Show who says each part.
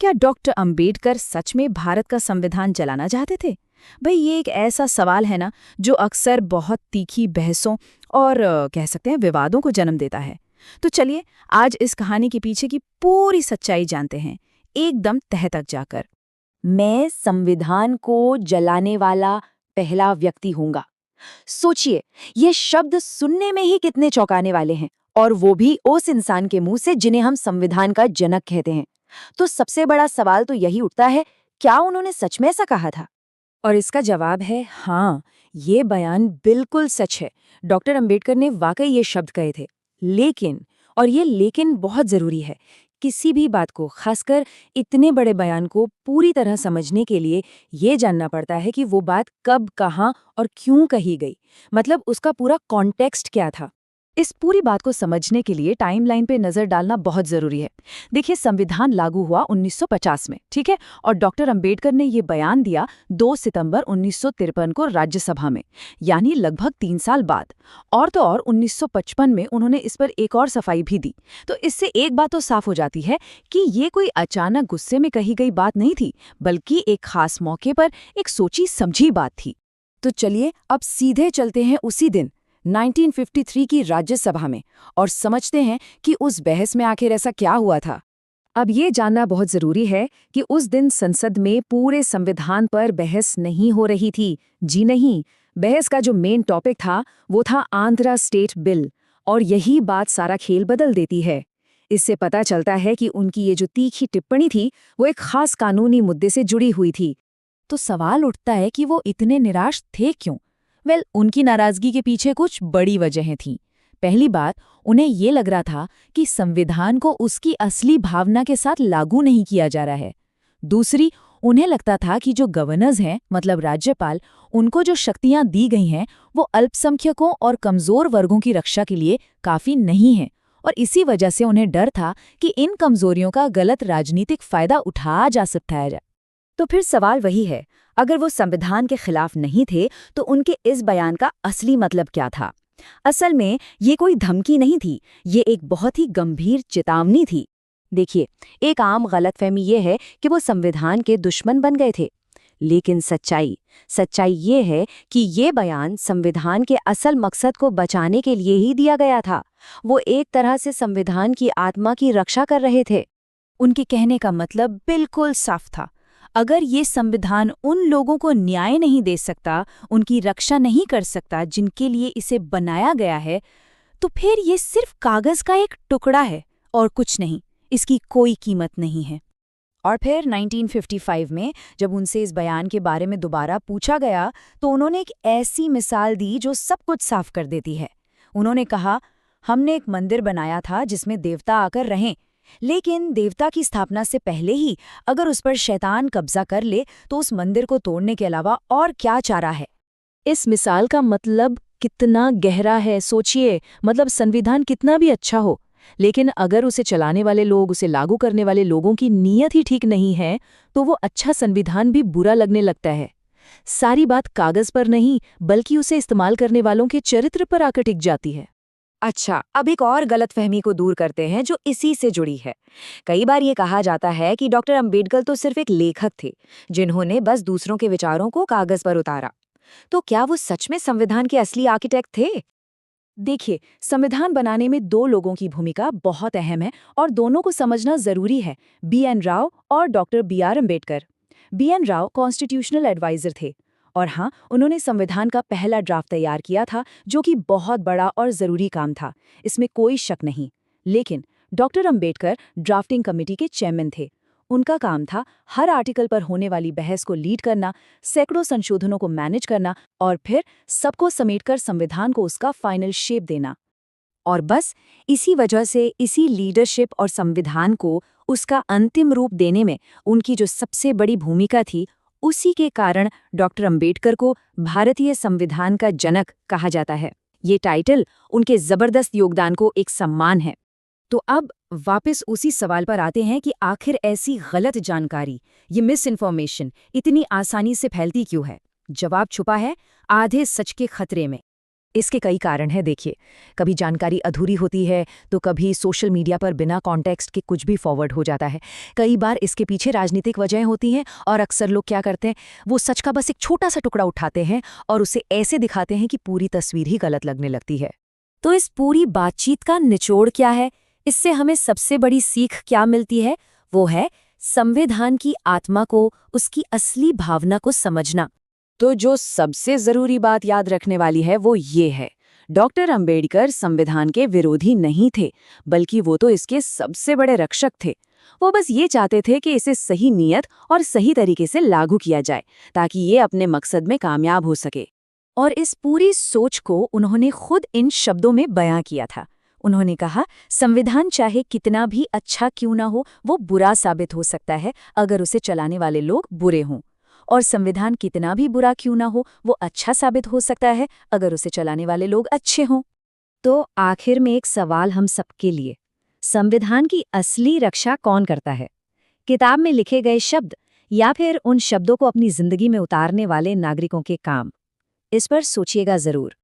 Speaker 1: क्या डॉक्टर अंबेडकर सच में भारत का संविधान चलाना चाहते थे? भाई ये एक ऐसा सवाल है ना जो अक्सर बहुत तीखी बहसों और कह सकते हैं विवादों को जन्म देता है। तो चलिए आज इस कहानी के पीछे की पूरी सच्चाई जानते हैं, एकदम तह तक जाकर।
Speaker 2: मैं संविधान को जलाने वाला पहला व्यक्ति हूंगा। सोचिए, ये शब्द सुनने में ही कितने चौंकाने वाले हैं, और वो भी उस इंसान के मुंह से जिन्हें हम संविधान का जनक कहते हैं। तो सबसे बड़ा सवाल तो यही उठता है, क्या उन्होंने सच में ऐसा कहा था?
Speaker 1: और इसका जवाब है हाँ, ये बयान बिल्कुल सच है। डॉक्टर अंबेडकर ने वाकई ये शब्द कहे थे। लेकिन, और ये लेकिन बहुत जरूरी है, किसी भी बात को, खासकर इतने बड़े बयान को पूरी तरह समझने के लिए ये जानना पड़ता है कि वो बात कब, कहाँ और क्यों कही गई। मतलब उसका पूरा कॉन्टेक्स्ट क्या था। इस पूरी बात को समझने के लिए टाइमलाइन पे नजर डालना बहुत जरूरी है। देखिए, संविधान लागू हुआ 1950 में, ठीक है, और डॉक्टर अंबेडकर ने ये बयान दिया 2 सितंबर 1953 को राज्यसभा में, यानी लगभग 3 साल बाद। और तो और 1955 में उन्होंने इस पर एक और सफाई भी दी। तो इससे एक बात तो साफ हो जाती है कि ये कोई अचानक गुस्से में कही गई बात नहीं थी, बल्कि एक खास मौके पर एक सोची समझी बात थी। तो चलिए अब सीधे चलते हैं उसी दिन 1953 की राज्यसभा में और समझते हैं कि उस बहस में आखिर ऐसा क्या हुआ था। अब ये जानना बहुत जरूरी है कि उस दिन संसद में पूरे संविधान पर बहस नहीं हो रही थी। जी नहीं, बहस का जो मेन टॉपिक था वो था आंध्रा स्टेट बिल, और यही बात सारा खेल बदल देती है। इससे पता चलता है कि उनकी ये जो तीखी टिप्पणी थी वो एक खास कानूनी मुद्दे से जुड़ी हुई थी। तो सवाल उठता है कि वो इतने निराश थे क्यों? उनकी नाराजगी के पीछे कुछ बड़ी वजहें थीं। पहली बात, उन्हें ये लग रहा था कि संविधान को उसकी असली भावना के साथ लागू नहीं किया जा रहा है। दूसरी, उन्हें लगता था कि जो गवर्नर्स हैं, मतलब राज्यपाल, उनको जो शक्तियां दी गई हैं वो अल्पसंख्यकों और कमजोर वर्गों की रक्षा के लिए काफी नहीं हैं, और इसी वजह से उन्हें डर था कि इन कमजोरियों का गलत राजनीतिक फायदा उठाया जा सकता है। तो फिर सवाल वही है, अगर वो संविधान के खिलाफ नहीं थे तो उनके इस बयान का असली मतलब क्या था? असल में ये कोई धमकी नहीं थी, ये एक बहुत ही गंभीर चेतावनी थी। देखिए, एक आम गलतफहमी ये है कि वो संविधान के दुश्मन बन गए थे, लेकिन सच्चाई ये है कि ये बयान संविधान के असल मकसद को बचाने के लिए ही दिया गया था। वो एक तरह से संविधान की आत्मा की रक्षा कर रहे थे। उनके कहने का मतलब बिल्कुल साफ था, अगर ये संविधान उन लोगों को न्याय नहीं दे सकता, उनकी रक्षा नहीं कर सकता जिनके लिए इसे बनाया गया है, तो फिर ये सिर्फ कागज का एक टुकड़ा है और कुछ नहीं, इसकी कोई कीमत नहीं है। और फिर 1955 में जब उनसे इस बयान के बारे में दोबारा पूछा गया तो उन्होंने एक ऐसी मिसाल दी जो सब कुछ साफ कर देती है। उन्होंने कहा, हमने एक मंदिर बनाया था जिसमें देवता आकर रहें, लेकिन देवता की स्थापना से पहले ही अगर उस पर शैतान कब्जा कर ले तो उस मंदिर को तोड़ने के अलावा और क्या चारा है। इस मिसाल का मतलब कितना गहरा है, सोचिए। मतलब संविधान कितना भी अच्छा हो, लेकिन अगर उसे चलाने वाले लोग, उसे लागू करने वाले लोगों की नीयत ही ठीक नहीं है तो वो अच्छा संविधान भी बुरा लगने लगता है। सारी बात कागज पर नहीं बल्कि उसे इस्तेमाल करने वालों के चरित्र पर आकर टिक जाती है। अच्छा, अब एक और गलतफहमी को दूर करते हैं जो इसी से जुड़ी है। कई बार ये कहा जाता है कि डॉक्टर अंबेडकर तो सिर्फ एक लेखक थे जिन्होंने बस दूसरों के विचारों को कागज पर उतारा। तो क्या वो सच में संविधान के असली आर्किटेक्ट थे? देखिए, संविधान बनाने में 2 लोगों की भूमिका बहुत अहम है और दोनों को समझना जरूरी है, बी.एन. राव और doctor B R. Ambedkar. B N. Rao constitutional adviser थे, और हाँ, उन्होंने संविधान का पहला ड्राफ्ट तैयार किया था जो कि बहुत बड़ा और ज़रूरी काम था, इसमें कोई शक नहीं। लेकिन डॉक्टर अंबेडकर ड्राफ्टिंग कमेटी के चेयरमैन थे। उनका काम था हर आर्टिकल पर होने वाली बहस को लीड करना, सैकड़ों संशोधनों को मैनेज करना और फिर सबको समेटकर संविधान को उसका फाइनल शेप देना। और बस इसी वजह से, इसी लीडरशिप और संविधान को उसका अंतिम रूप देने में उनकी जो सबसे बड़ी भूमिका थी, उसी के कारण डॉक्टर अंबेडकर को भारतीय संविधान का जनक कहा जाता है। ये टाइटल उनके जबरदस्त योगदान को एक सम्मान है। तो अब वापस उसी सवाल पर आते हैं कि आखिर ऐसी गलत जानकारी, ये मिस इन्फॉर्मेशन इतनी आसानी से फैलती क्यों है? जवाब छुपा है आधे सच के खतरे में। इसके कई कारण हैं देखिए। कभी जानकारी अधूरी होती है, तो कभी सोशल मीडिया पर बिना कॉन्टेक्स्ट के कुछ भी फॉरवर्ड हो जाता है। कई बार इसके पीछे राजनीतिक वजहें होती हैं और अक्सर लोग क्या करते हैं, वो सच का बस एक छोटा-सा टुकड़ा उठाते हैं और उसे ऐसे दिखाते हैं कि पूरी तस्वीर ही गलत लगने लगती है।
Speaker 2: तो इस पूरी बातचीत का निचोड़ क्या है? इससे हमें सबसे बड़ी सीख क्या मिलती है? वो है संविधान की आत्मा को, उसकी असली भावना को समझना।
Speaker 1: तो जो सबसे जरूरी बात याद रखने वाली है वो ये है, डॉक्टर अंबेडकर संविधान के विरोधी नहीं थे, बल्कि वो तो इसके सबसे बड़े रक्षक थे। वो बस ये चाहते थे कि इसे सही नीयत और सही तरीके से लागू किया जाए, ताकि ये अपने मकसद में कामयाब हो सके।
Speaker 2: और इस पूरी सोच को उन्होंने खुद इन शब्दों में बयां किया था। उन्होंने कहा, संविधान चाहे कितना भी अच्छा क्यों ना हो, वो बुरा साबित हो सकता है अगर उसे चलाने वाले लोग बुरे हों। और संविधान कितना भी बुरा क्यों ना हो, वो अच्छा साबित हो सकता है अगर उसे चलाने वाले लोग अच्छे हों। तो आखिर में एक सवाल हम सबके लिए, संविधान की असली रक्षा कौन करता है? किताब में लिखे गए शब्द, या फिर उन शब्दों को अपनी जिंदगी में उतारने वाले नागरिकों के काम? इस पर सोचिएगा जरूर।